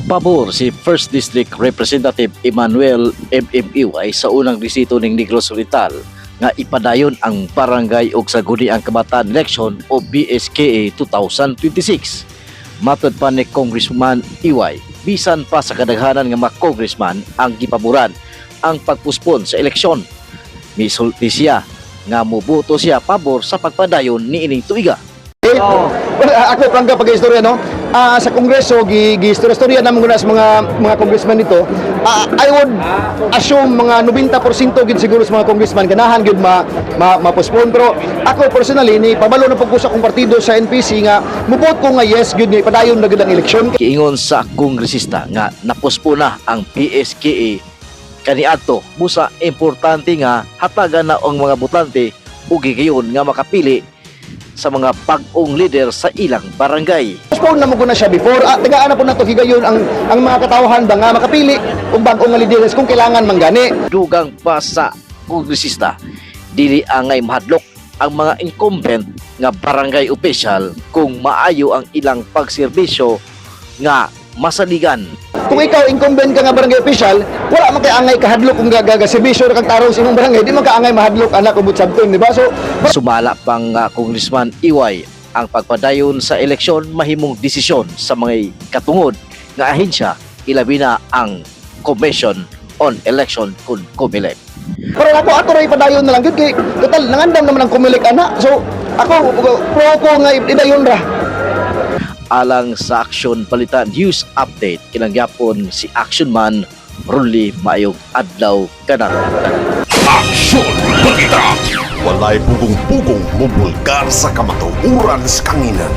Pabor si First District Representative Emmanuel MMEY sa unang bisito ning Negros Oriental nga ipadayon ang barangay ug Sangguniang Kabataan Election o BSKA 2026. Matod pa ni Congressman Iway, bisan pa sa kadaghanan nga mga congressman ang gipaboran ang pagpuspon sa eleksyon. Misulti siya nga muboto siya pabor sa pagpadayon ni ining tuiga. Ako prangga pag-istorya no. Sa Kongreso gi-istorya na muna sa mga congressman dito. I would assume mga 90% gid siguro sa mga congressman ganahan gid ma-postpone, pero ako personally ni pabalo na pag sa kong partido sa NPC nga mubot ko nga yes gid ni padayon na gid ang eleksyon. Kiingon sa kongresista nga napospon na ang PSKA kaniadto busa importante nga hatagan na ang mga botante ug gigayon nga makapili sa mga bag-ong leader sa ilang barangay. Postpone na mo na siya before. Tagaan na po na to higayon ang mga katawhan ba nga makapili og bag-ong nga leaders kung kailangan manggani. Dugang pa sa kongresista, dili angay mahadlok ang mga incumbent nga barangay official kung maayo ang ilang pagserbisyo nga masaligan. Kung ikaw incumbent ka nga barangay official, wala man kay angay kahadlok kung gagaserbisyo kang tarong sa imong barangay, di man ka angay mahadlok anak ubot sabton, di ba? So sumala pang Congressman Iway, ang pagpadayon sa eleksyon mahimong desisyon sa mga katungod nga ahensya, ilabi na ang Commission on Election kun COMELEC. pero ako ato ray padayon na lang gid kay total nangandam naman ang COMELEC ana. So ako pro ko nga idayon ra. Alang sa Action Palitan News Update, kinangyapon si Action Man Rolly Maayong Adlaw Kanang. Aksyon Balita! Walay pugong-pugong mubulgar sa kamatuuran sa kanginan.